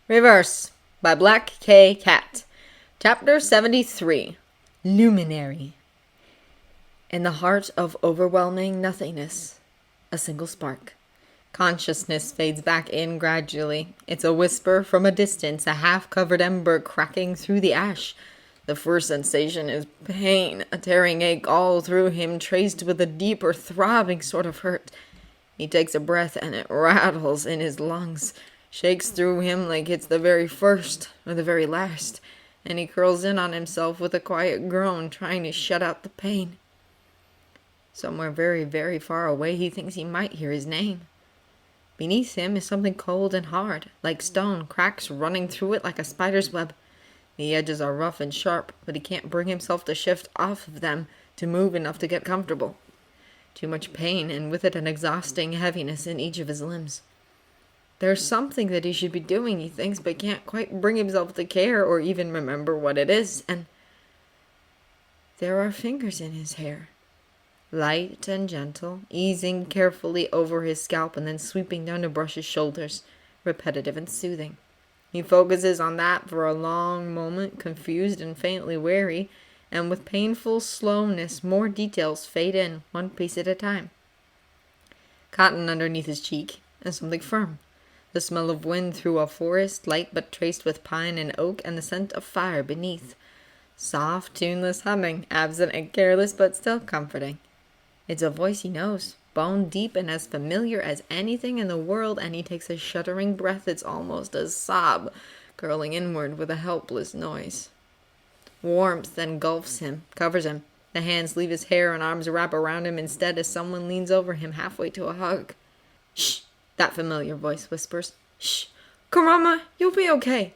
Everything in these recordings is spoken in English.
Reverse by Black K. Cat. Chapter 73. Luminary. In the heart of overwhelming nothingness, a single spark. Consciousness fades back in gradually. It's a whisper from a distance, a half-covered ember cracking through the ash. The first sensation is pain, a tearing ache all through him, traced with a deeper, throbbing sort of hurt. He takes a breath and it rattles in his lungs, shakes through him like it's the very first or the very last, and he curls in on himself with a quiet groan, trying to shut out the pain. Somewhere very, very far away, he thinks he might hear his name. Beneath him is something cold and hard, like stone, cracks running through it like a spider's web. The edges are rough and sharp, but he can't bring himself to shift off of them to move enough to get comfortable. Too much pain, and with it an exhausting heaviness in each of his limbs. There's something that he should be doing, he thinks, but can't quite bring himself to care or even remember what it is, and there are fingers in his hair. Light and gentle, easing carefully over his scalp and then sweeping down to brush his shoulders, repetitive and soothing. He focuses on that for a long moment, confused and faintly wary, and with painful slowness more details fade in, one piece at a time. Cotton underneath his cheek, and something firm. The smell of wind through a forest, light but traced with pine and oak, and the scent of fire beneath. Soft, tuneless humming, absent and careless, but still comforting. It's a voice he knows, bone deep and as familiar as anything in the world, and he takes a shuddering breath that's almost a sob, curling inward with a helpless noise. Warmth engulfs him, covers him. The hands leave his hair and arms wrap around him instead as someone leans over him halfway to a hug. Shh! That familiar voice whispers. Shh! Kurama, you'll be okay.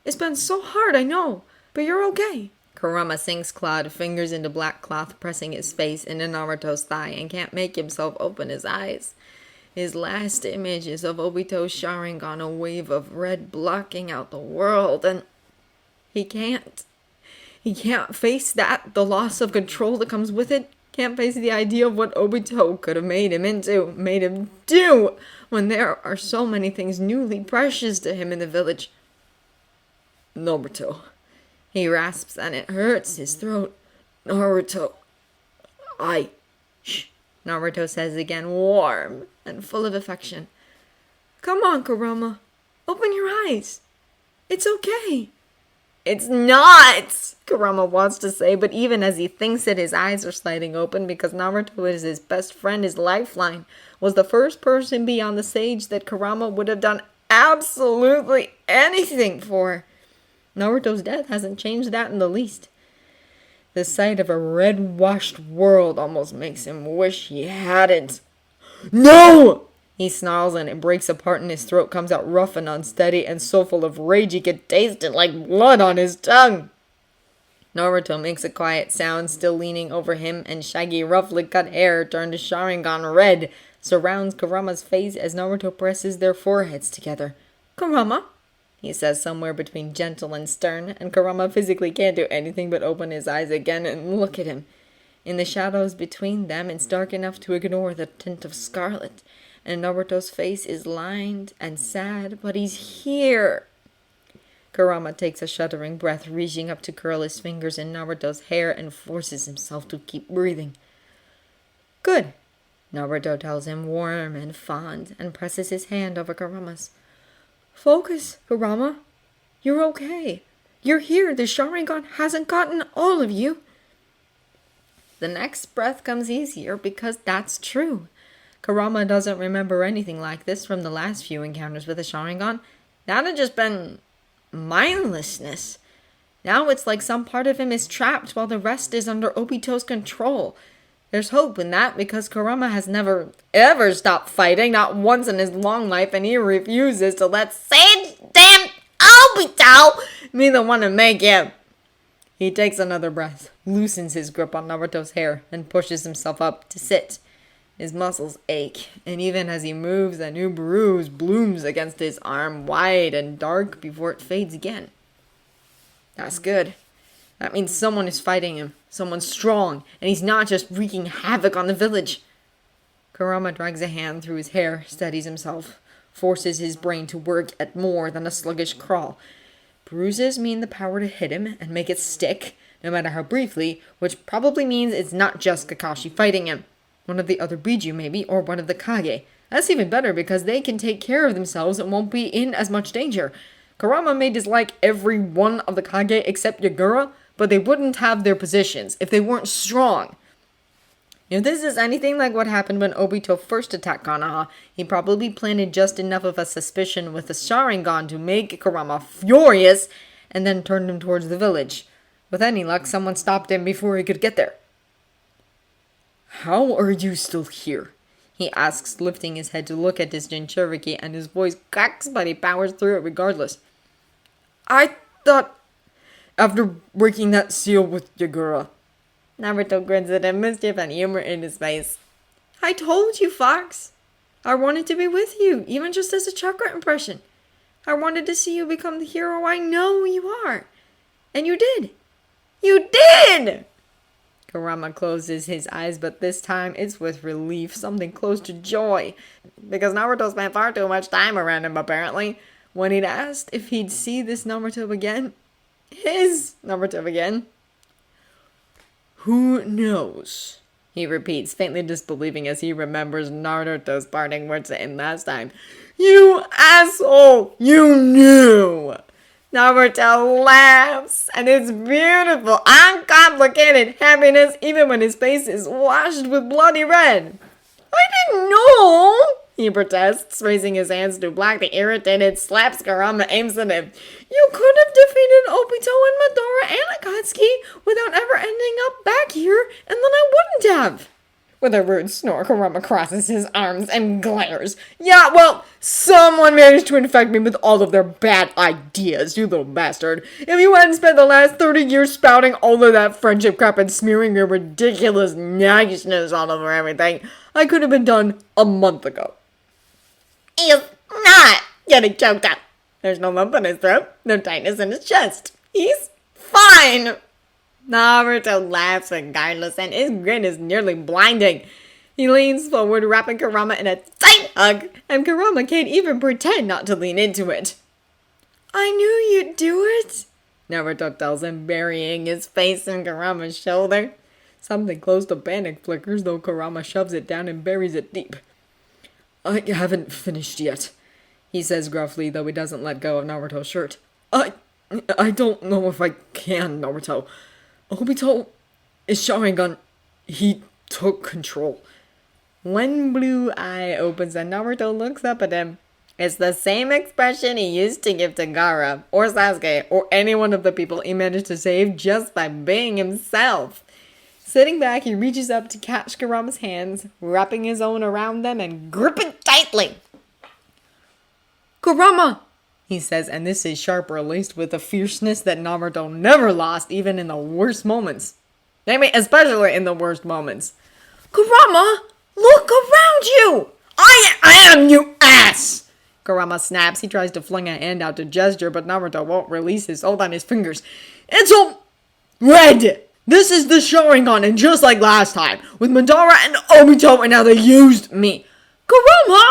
It's been so hard, I know, but you're okay. Kurama sinks clawed fingers into black cloth, pressing his face into Naruto's thigh, and can't make himself open his eyes. His last image is of Obito's Sharingan, a wave of red blocking out the world, and he can't. He can't face that, the loss of control that comes with it. Can't face the idea of what Obito could have made him into, made him do, when there are so many things newly precious to him in the village. Naruto. He rasps and it hurts his throat. Naruto. Shh, Naruto says again, warm and full of affection. Come on, Kurama. Open your eyes. It's okay. It's not, Kurama wants to say, but even as he thinks it, his eyes are sliding open because Naruto is his best friend, his lifeline, was the first person beyond the sage that Kurama would have done absolutely anything for. Naruto's death hasn't changed that in the least. The sight of a red-washed world almost makes him wish he hadn't. No! He snarls and it breaks apart and his throat comes out rough and unsteady and so full of rage he could taste it like blood on his tongue. Naruto makes a quiet sound, still leaning over him, and shaggy, roughly cut hair turned to Sharingan red surrounds Kurama's face as Naruto presses their foreheads together. Kurama, he says somewhere between gentle and stern, and Kurama physically can't do anything but open his eyes again and look at him. In the shadows between them, it's dark enough to ignore the tint of scarlet, and Naruto's face is lined and sad, but he's here. Kurama takes a shuddering breath, reaching up to curl his fingers in Naruto's hair and forces himself to keep breathing. Good, Naruto tells him, warm and fond, and presses his hand over Kurama's. Focus, Kurama. You're okay. You're here. The Sharingan hasn't gotten all of you. The next breath comes easier because that's true. Kurama doesn't remember anything like this from the last few encounters with the Sharingan. That had just been mindlessness. Now it's like some part of him is trapped while the rest is under Obito's control. There's hope in that because Kurama has never, ever stopped fighting, not once in his long life, and he refuses to let Sage damn Obito be the one to make him. He takes another breath, loosens his grip on Naruto's hair, and pushes himself up to sit. His muscles ache, and even as he moves, a new bruise blooms against his arm, wide and dark before it fades again. That's good. That means someone is fighting him, someone strong, and he's not just wreaking havoc on the village. Kurama drags a hand through his hair, steadies himself. forces his brain to work at more than a sluggish crawl. Bruises mean the power to hit him and make it stick, no matter how briefly, which probably means it's not just Kakashi fighting him. One of the other Biju maybe, or one of the Kage. That's even better because they can take care of themselves and won't be in as much danger. Kurama may dislike every one of the Kage except Yagura, but they wouldn't have their positions if they weren't strong. If this is anything like what happened when Obito first attacked Konoha, he probably planted just enough of a suspicion with the Sharingan to make Kurama furious, and then turned him towards the village. With any luck, someone stopped him before he could get there. "How are you still here?" he asks, lifting his head to look at his Jinchuriki, and his voice cracks, but he powers through it regardless. "I thought, after breaking that seal with Yagura." Naruto grins at him, mischief and humor in his face. "I told you, Fox. I wanted to be with you, even just as a chakra impression. I wanted to see you become the hero I know you are. And you did. You did!" Kurama closes his eyes, but this time it's with relief, something close to joy. Because Naruto spent far too much time around him, apparently. When he'd asked if he'd see this Naruto again, his Naruto again. "Who knows?" he repeats, faintly disbelieving as he remembers Naruto's parting words to him last time. "You asshole! You knew!" Naruto laughs, and it's beautiful, uncomplicated happiness even when his face is washed with bloody red. "I didn't know!" he protests, raising his hands to block the irritated slaps Kurama aims at him. "You could have defeated Obito and Madara and Akatsuki without ever ending up back here, and then I wouldn't have." With a rude snore, Kurama crosses his arms and glares. "Yeah, well, someone managed to infect me with all of their bad ideas, you little bastard. If you hadn't spent the last 30 years spouting all of that friendship crap and smearing your ridiculous niceness all over everything, I could have been done a month ago." He's not getting choked up. There's no lump in his throat, no tightness in his chest. He's fine. Naruto laughs regardless, and his grin is nearly blinding. He leans forward, wrapping Kurama in a tight hug, and Kurama can't even pretend not to lean into it. "I knew you'd do it," Naruto tells him, burying his face in Kurama's shoulder. Something close to panic flickers, though Kurama shoves it down and buries it deep. "I haven't finished yet," he says gruffly, though he doesn't let go of Naruto's shirt. I don't know if I can, Naruto. Obito is Sharingan. He took control." One blue eye opens and Naruto looks up at him. It's the same expression he used to give to Gaara, or Sasuke, or any one of the people he managed to save just by being himself. Sitting back, he reaches up to catch Kurama's hands, wrapping his own around them and gripping tightly. "Kurama!" he says, and this is sharper, laced with a fierceness that Naruto never lost, even in the worst moments. Maybe especially in the worst moments. "Kurama, look around you!" I am, you ass!" Kurama snaps. He tries to fling a hand out to gesture, but Naruto won't release his hold on his fingers. "It's all red! This is the Sharingan, and just like last time, with Madara and Obito, and now they used me. Kurama!"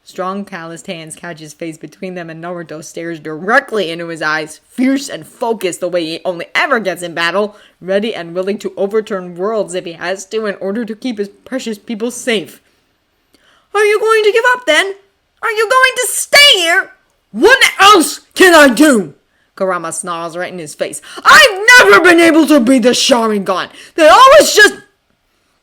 Strong, calloused hands catch his face between them, and Naruto stares directly into his eyes, fierce and focused the way he only ever gets in battle, ready and willing to overturn worlds if he has to in order to keep his precious people safe. "Are you going to give up then? Are you going to stay here? What else can I do?" Kurama snarls right in his face. "I've never been able to be the Sharingan.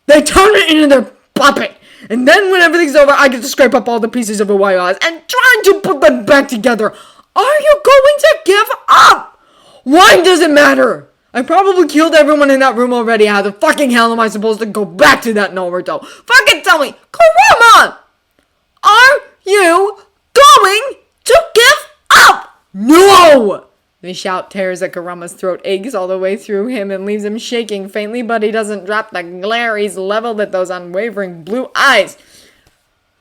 They turn it into their puppet. And then when everything's over, I get to scrape up all the pieces of who I was and trying to put them back together. Are you going to give up? Why does it matter? I probably killed everyone in that room already. How the fucking hell am I supposed to go back to that Naruto? Fucking tell me, Kurama! Are you going to give up? No!" The shout tears at Kurama's throat, aches all the way through him, and leaves him shaking faintly, but he doesn't drop the glare. He's leveled at those unwavering blue eyes.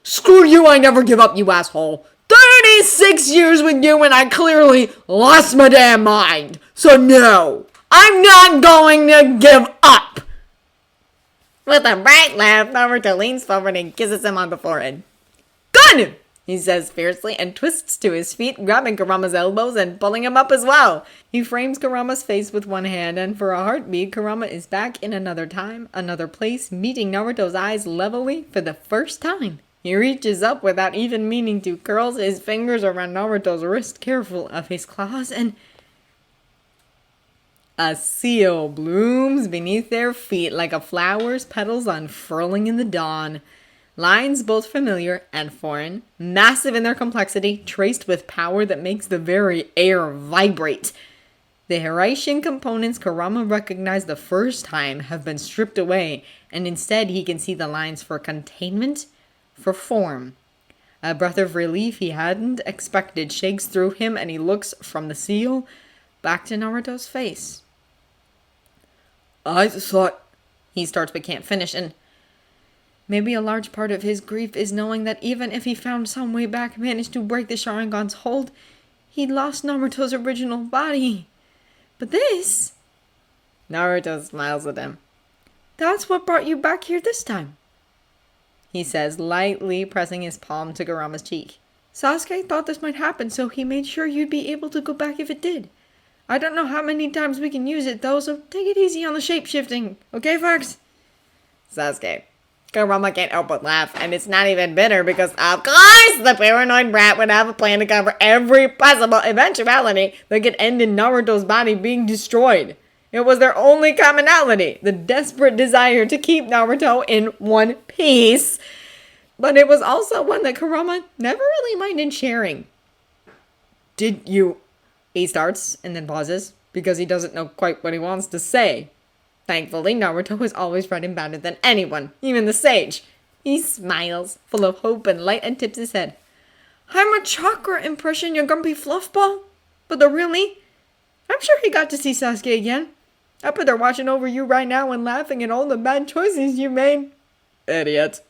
"Screw you, I never give up, you asshole. 36 years with you, and I clearly lost my damn mind. So no, I'm not going to give up." With a bright laugh, Naruto leans forward and kisses him on the forehead. "Good! he says fiercely and twists to his feet, grabbing Kurama's elbows and pulling him up as well. He frames Kurama's face with one hand, and for a heartbeat, Kurama is back in another time, another place, meeting Naruto's eyes levelly for the first time. He reaches up without even meaning to, curls his fingers around Naruto's wrist, careful of his claws, and a seal blooms beneath their feet like a flower's petals unfurling in the dawn. Lines both familiar and foreign, massive in their complexity, traced with power that makes the very air vibrate. The Hiraishin components Kurama recognized the first time have been stripped away, and instead he can see the lines for containment, for form. A breath of relief he hadn't expected shakes through him, and he looks from the seal back to Naruto's face. I thought... He starts but can't finish, and maybe a large part of his grief is knowing that even if he found some way back, managed to break the Sharingan's hold, he'd lost Naruto's original body. But this... Naruto smiles at him. That's what brought you back here this time, he says, lightly pressing his palm to Kurama's cheek. Sasuke thought this might happen, so he made sure you'd be able to go back if it did. I don't know how many times we can use it, though, so take it easy on the shape-shifting. Okay, folks? Sasuke. Kurama can't help but laugh, and it's not even bitter because, of course, the paranoid brat would have a plan to cover every possible eventuality that could end in Naruto's body being destroyed. It was their only commonality, the desperate desire to keep Naruto in one piece. But it was also one that Kurama never really minded sharing. Did you... He starts and then pauses because he doesn't know quite what he wants to say. Thankfully, Naruto is always right and better than anyone, even the sage. He smiles, full of hope and light, and tips his head. I'm a chakra impression, you grumpy fluffball. But the really... I'm sure he got to see Sasuke again. I bet they're watching over you right now and laughing at all the bad choices you made. Idiot.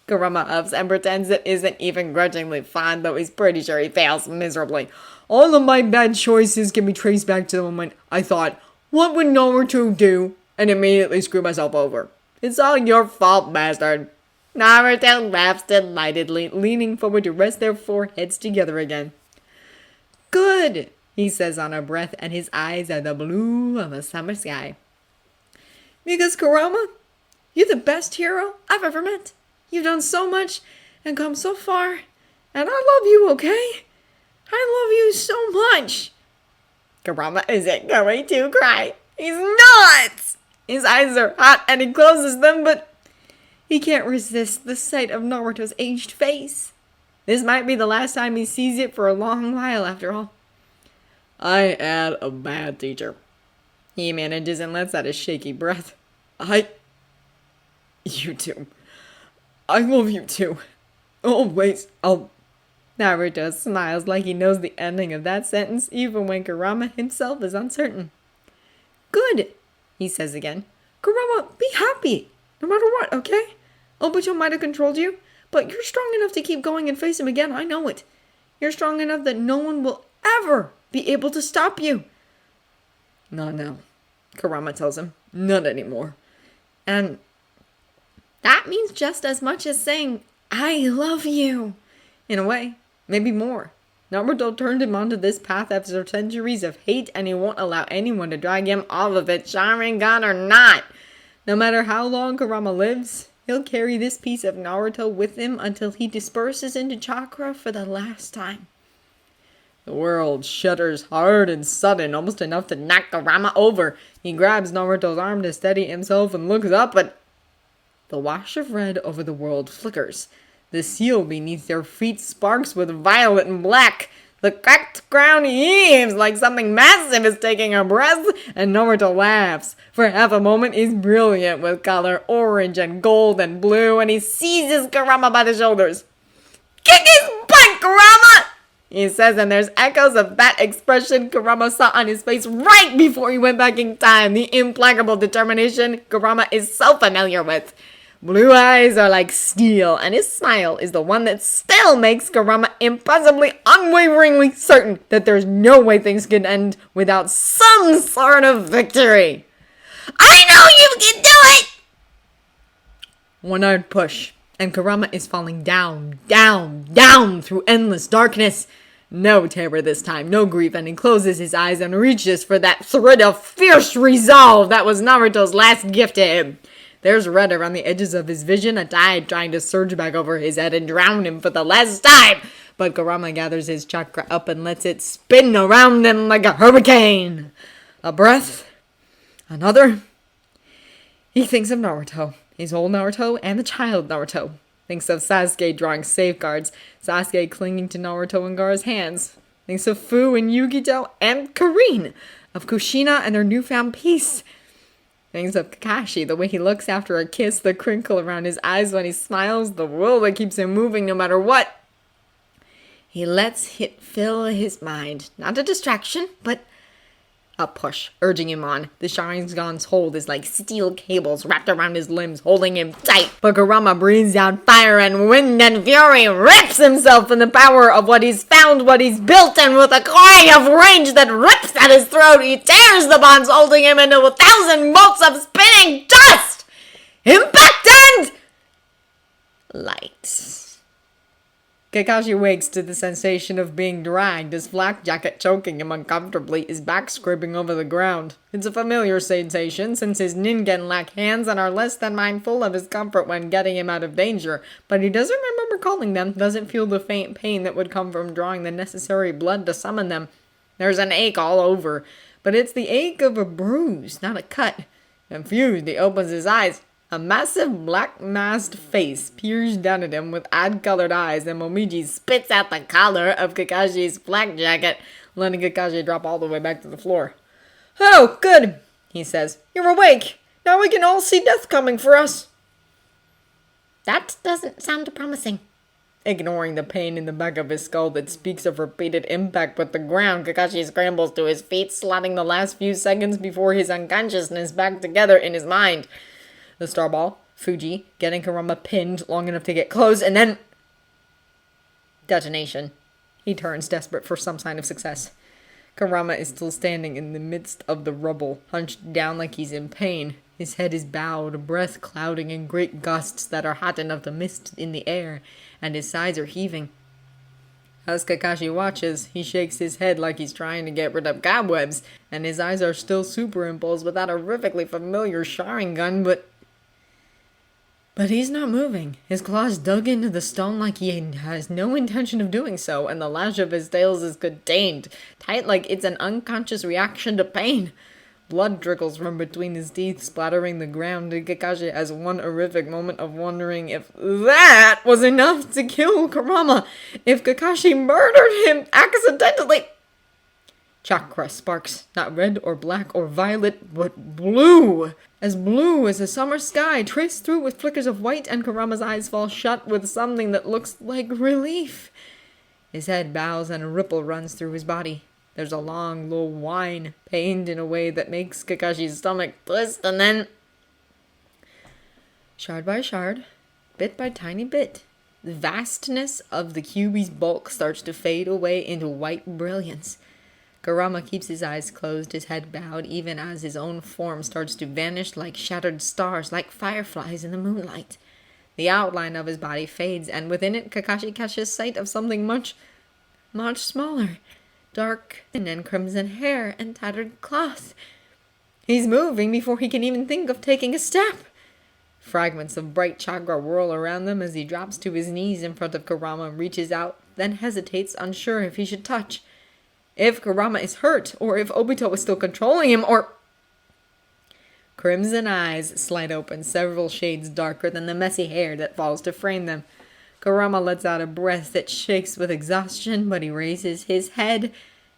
Kurama huffs and pretends it isn't even grudgingly fond, though he's pretty sure he fails miserably. All of my bad choices can be traced back to the moment I thought, what would Naruto do? And immediately screw myself over. It's all your fault, bastard. Naruto laughs delightedly, leaning forward to rest their foreheads together again. Good, he says on a breath, and his eyes are the blue of a summer sky. Because Kurama, you're the best hero I've ever met. You've done so much and come so far, and I love you, okay? I love you so much. Kurama isn't going to cry. He's not! His eyes are hot and he closes them, but he can't resist the sight of Naruto's aged face. This might be the last time he sees it for a long while, after all. I had a bad teacher. He manages and lets out a shaky breath. You too. I love you too. Always. Naruto smiles like he knows the ending of that sentence, even when Kurama himself is uncertain. Good, he says again. Kurama, be happy, no matter what, okay? Obito might have controlled you, but you're strong enough to keep going and face him again, I know it. You're strong enough that no one will ever be able to stop you. Not now, Kurama tells him. Not anymore. And that means just as much as saying, I love you. In a way, maybe more. Naruto turned him onto this path after centuries of hate, and he won't allow anyone to drag him off of it, Sharingan or not. No matter how long Kurama lives, he'll carry this piece of Naruto with him until he disperses into chakra for the last time. The world shudders hard and sudden, almost enough to knock Kurama over. He grabs Naruto's arm to steady himself and looks up, but the wash of red over the world flickers. The seal beneath their feet sparks with violet and black. The cracked ground heaves like something massive is taking a breath, and Naruto laughs. For half a moment, he's brilliant with color, orange and gold and blue, and he seizes Kurama by the shoulders. Kick his butt, Kurama! He says, and there's echoes of that expression Kurama saw on his face right before he went back in time. The implacable determination Kurama is so familiar with. Blue eyes are like steel, and his smile is the one that still makes Kurama impossibly, unwaveringly certain that there's no way things can end without some sort of victory. I know you can do it! One-eyed push, and Kurama is falling down, down, down through endless darkness. No terror this time, no grief, and he closes his eyes and reaches for that thread of fierce resolve that was Naruto's last gift to him. There's red around the edges of his vision, a tide trying to surge back over his head and drown him for the last time. But Kurama gathers his chakra up and lets it spin around him like a hurricane. A breath. Another. He thinks of Naruto, his old Naruto and the child Naruto. Thinks of Sasuke drawing safeguards, Sasuke clinging to Naruto and Gaara's hands. Thinks of Fu and Yugito and Karin, of Kushina and their newfound peace. Thinks of Kakashi, the way he looks after a kiss, the crinkle around his eyes when he smiles, the will that keeps him moving no matter what. He lets it fill his mind, not a distraction, but a push, urging him on. The Sharingan's hold is like steel cables wrapped around his limbs, holding him tight. But Kurama breathes out fire and wind and fury, rips himself in the power of what he's found, what he's built, and with a cry of rage that rips at his throat, he tears the bonds holding him into 1,000 bolts of spinning dust! Impact and light. Kakashi wakes to the sensation of being dragged, his flak jacket choking him uncomfortably, his back scraping over the ground. It's a familiar sensation, since his Ningen lack hands and are less than mindful of his comfort when getting him out of danger, but he doesn't remember calling them, doesn't feel the faint pain that would come from drawing the necessary blood to summon them. There's an ache all over, but it's the ache of a bruise, not a cut. Confused, he opens his eyes. A massive black masked face peers down at him with odd-colored eyes, and Momiji spits out the collar of Kakashi's flak jacket, letting Kakashi drop all the way back to the floor. "Oh, good," he says. "You're awake. Now we can all see death coming for us." "That doesn't sound promising." Ignoring the pain in the back of his skull that speaks of repeated impact with the ground, Kakashi scrambles to his feet, slotting the last few seconds before his unconsciousness back together in his mind. The Starball, Fuji, getting Kurama pinned long enough to get close, and then detonation. He turns, desperate for some sign of success. Kurama is still standing in the midst of the rubble, hunched down like he's in pain. His head is bowed, breath clouding in great gusts that are hot enough to mist in the air, and his sides are heaving. As Kakashi watches, he shakes his head like he's trying to get rid of cobwebs, and his eyes are still superimposed with that horrifically familiar Sharingan, but he's not moving. His claws dug into the stone like he has no intention of doing so, and the lash of his tails is contained, tight like it's an unconscious reaction to pain. Blood trickles from between his teeth, splattering the ground, and Kakashi has one horrific moment of wondering if that was enough to kill Kurama, if Kakashi murdered him accidentally. Chakra sparks, not red or black or violet, but blue as a summer sky, traced through with flickers of white, and Kurama's eyes fall shut with something that looks like relief. His head bows and a ripple runs through his body. There's a long, low whine, pained in a way that makes Kakashi's stomach twist, and then, shard by shard, bit by tiny bit, the vastness of the Kyuubi's bulk starts to fade away into white brilliance. Kurama keeps his eyes closed, his head bowed, even as his own form starts to vanish like shattered stars, like fireflies in the moonlight. The outline of his body fades, and within it, Kakashi catches sight of something much, much smaller. Dark and crimson hair and tattered cloth. He's moving before he can even think of taking a step. Fragments of bright chakra whirl around them as he drops to his knees in front of Kurama, reaches out, then hesitates, unsure if he should touch. If Kurama is hurt, or if Obito is still controlling him, or... Crimson eyes slide open, several shades darker than the messy hair that falls to frame them. Kurama lets out a breath that shakes with exhaustion, but he raises his head,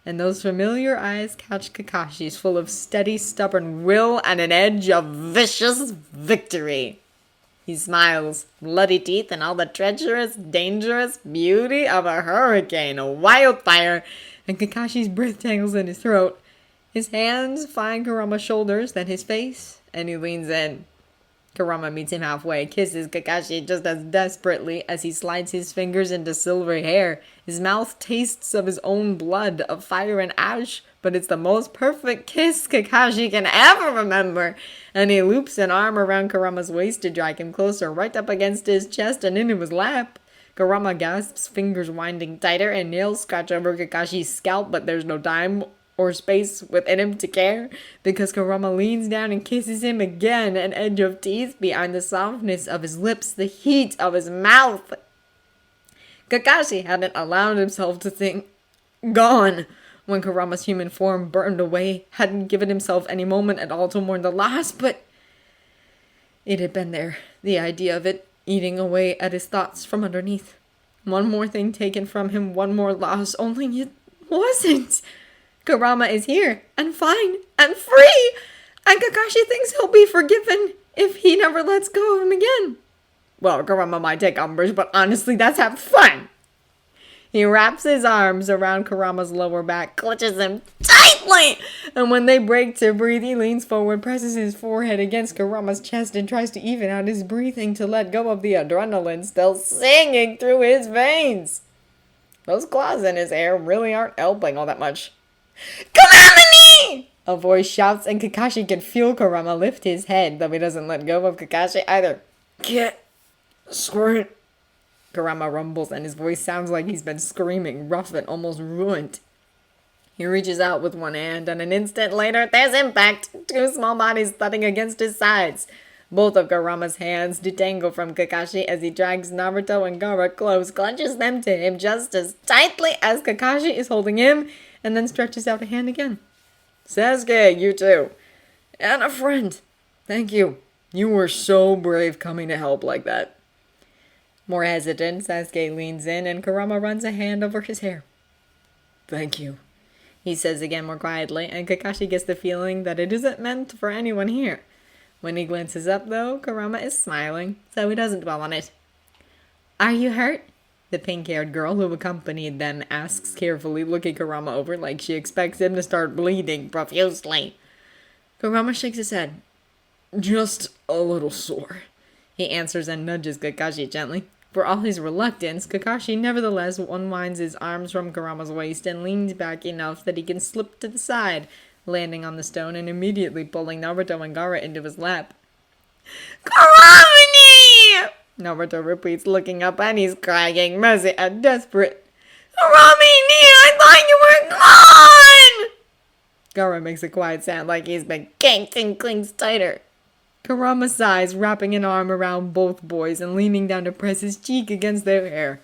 and those familiar eyes catch Kakashi's, full of steady, stubborn will and an edge of vicious victory. He smiles, bloody teeth and all the treacherous, dangerous beauty of a hurricane, a wildfire, and Kakashi's breath tangles in his throat. His hands find Kurama's shoulders, then his face, and he leans in. Kurama meets him halfway, kisses Kakashi just as desperately as he slides his fingers into silvery hair. His mouth tastes of his own blood, of fire and ash, but it's the most perfect kiss Kakashi can ever remember. And he loops an arm around Kurama's waist to drag him closer, right up against his chest and into his lap. Kurama gasps, fingers winding tighter, and nails scratch over Kakashi's scalp, but there's no time or space within him to care, because Kurama leans down and kisses him again, an edge of teeth behind the softness of his lips, the heat of his mouth. Kakashi hadn't allowed himself to think gone when Kurama's human form burned away, hadn't given himself any moment at all to mourn the loss, but it had been there, the idea of it, eating away at his thoughts from underneath. One more thing taken from him, one more loss, only it wasn't. Kurama is here, and fine, and free, and Kakashi thinks he'll be forgiven if he never lets go of him again. Well, Kurama might take umbrage, but honestly, that's half fun. He wraps his arms around Kurama's lower back, clutches him tightly, and when they break to breathe, he leans forward, presses his forehead against Kurama's chest, and tries to even out his breathing to let go of the adrenaline still singing through his veins. Those claws in his hair really aren't helping all that much. Kurama-ni! A voice shouts, and Kakashi can feel Kurama lift his head, though he doesn't let go of Kakashi either. Get squirt. Kurama rumbles, and his voice sounds like he's been screaming, rough and almost ruined. He reaches out with one hand, and an instant later, there's impact. Two small bodies thudding against his sides. Both of Kurama's hands detangle from Kakashi as he drags Naruto and Gaara close, clutches them to him just as tightly as Kakashi is holding him, and then stretches out a hand again. Sasuke, you too. And a friend. Thank you. You were so brave coming to help like that. More hesitant, Sasuke leans in, and Kurama runs a hand over his hair. Thank you, he says again more quietly, and Kakashi gets the feeling that it isn't meant for anyone here. When he glances up, though, Kurama is smiling, so he doesn't dwell on it. Are you hurt? The pink-haired girl who accompanied them asks carefully, looking Kurama over like she expects him to start bleeding profusely. Kurama shakes his head. Just a little sore, he answers and nudges Kakashi gently. For all his reluctance, Kakashi nevertheless unwinds his arms from Kurama's waist and leans back enough that he can slip to the side, landing on the stone and immediately pulling Naruto and Gaara into his lap. Kurama-ni! Naruto repeats, looking up, and he's crying, messy and desperate. Kurama-ni, I thought you were gone! Gaara makes a quiet sound like he's been ganked and clings tighter. Kurama sighs, wrapping an arm around both boys and leaning down to press his cheek against their hair.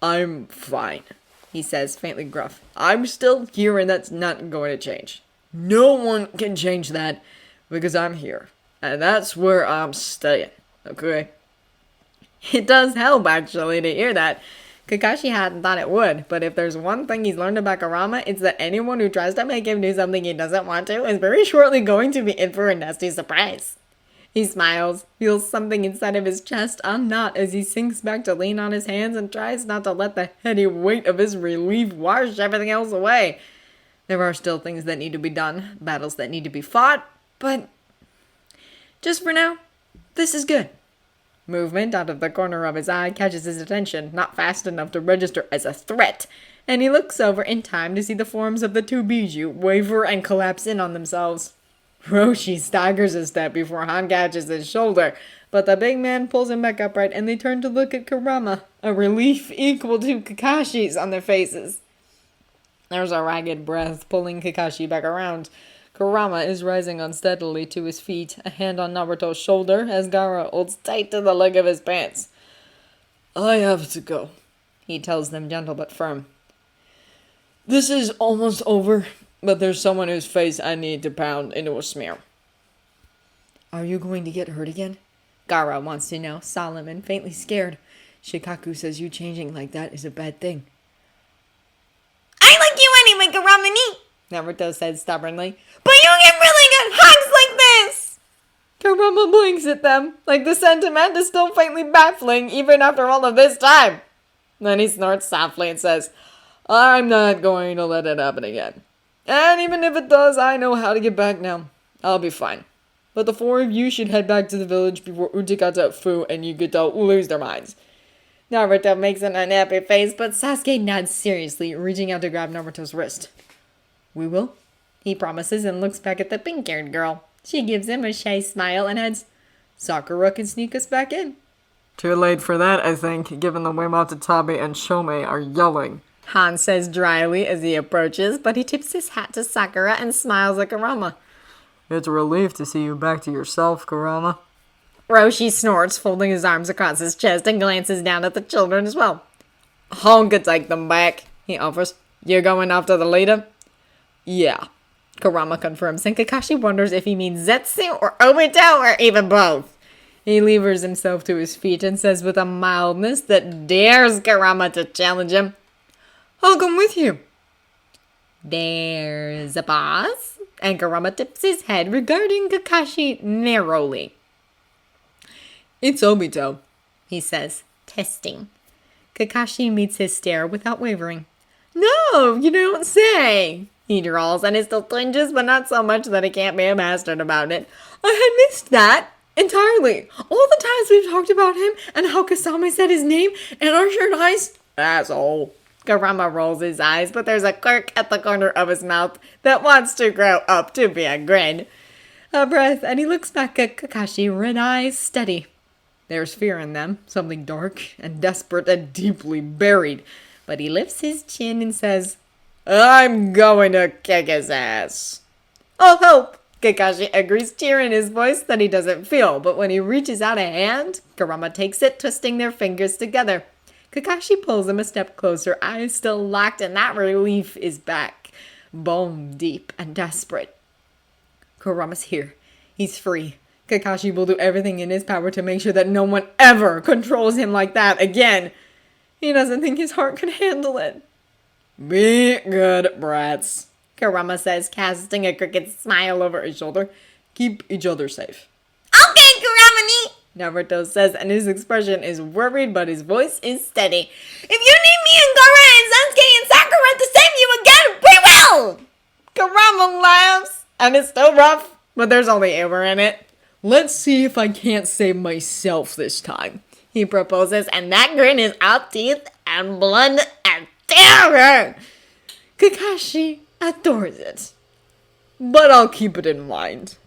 I'm fine, he says, faintly gruff. I'm still here, and that's not going to change. No one can change that, because I'm here. And that's where I'm staying, okay? It does help, actually, to hear that. Kakashi hadn't thought it would, but if there's one thing he's learned about Kurama, it's that anyone who tries to make him do something he doesn't want to is very shortly going to be in for a nasty surprise. He smiles, feels something inside of his chest unknot as he sinks back to lean on his hands and tries not to let the heady weight of his relief wash everything else away. There are still things that need to be done, battles that need to be fought, but just for now, this is good. Movement out of the corner of his eye catches his attention, not fast enough to register as a threat, and he looks over in time to see the forms of the two Biju waver and collapse in on themselves. Roshi staggers a step before Han catches his shoulder, but the big man pulls him back upright and they turn to look at Kurama, a relief equal to Kakashi's on their faces. There's a ragged breath pulling Kakashi back around. Kurama is rising unsteadily to his feet, a hand on Naruto's shoulder as Gaara holds tight to the leg of his pants. I have to go, he tells them, gentle but firm. This is almost over, but there's someone whose face I need to pound into a smear. Are you going to get hurt again? Gaara wants to know, solemn and faintly scared. Shikaku says you changing like that is a bad thing. I like you anyway, Kurama-ni, Naruto said stubbornly. But you get really good hugs like this! Kurama blinks at them, like the sentiment is still faintly baffling even after all of this time. Then he snorts softly and says, I'm not going to let it happen again. And even if it does, I know how to get back now. I'll be fine. but the four of you should head back to the village before Utikata, Fu, and Yugito lose their minds. Naruto makes an unhappy face, but Sasuke nods seriously, reaching out to grab Naruto's wrist. We will, he promises and looks back at the pink-haired girl. She gives him a shy smile and adds, Sakura can sneak us back in. Too late for that, I think, given the way Matatabe and Shomei are yelling. Han says dryly as he approaches, but he tips his hat to Sakura and smiles at Kurama. It's a relief to see you back to yourself, Kurama. Roshi snorts, folding his arms across his chest and glances down at the children as well. Han could take them back, he offers. You're going after the leader? Yeah, Kurama confirms, and Kakashi wonders if he means Zetsu or Obito or even both. He levers himself to his feet and says with a mildness that dares Kurama to challenge him, I'll come with you. There's a pause, and Kurama tips his head regarding Kakashi narrowly. It's Obito, he says, testing. Kakashi meets his stare without wavering. No, you don't say, he drawls, and he still twinges, but not so much that he can't be a bastard about it. I had missed that entirely. All the times we've talked about him and how Kasame said his name and our shared eyes. Asshole. Kurama rolls his eyes, but there's a quirk at the corner of his mouth that wants to grow up to be a grin. A breath, and he looks back at Kakashi, red eyes steady. There's fear in them, something dark and desperate and deeply buried. But he lifts his chin and says, I'm going to kick his ass. I'll help, Kakashi agrees, tear in his voice that he doesn't feel. But when he reaches out a hand, Kurama takes it, twisting their fingers together. Kakashi pulls him a step closer, eyes still locked, and that relief is back, bone deep and desperate. Kurama's here. He's free. Kakashi will do everything in his power to make sure that no one ever controls him like that again. He doesn't think his heart can handle it. Be good, brats, Kurama says, casting a crooked smile over his shoulder. Keep each other safe. Okay, Kurama-ni, Naruto says, and his expression is worried, but his voice is steady. If you need me and Gaara and Sasuke and Sakura to save you again, we will! Kurama laughs, and it's still rough, but there's only humor in it. Let's see if I can't save myself this time, he proposes, and that grin is all teeth and blood and terror. Kakashi adores it. But I'll keep it in mind.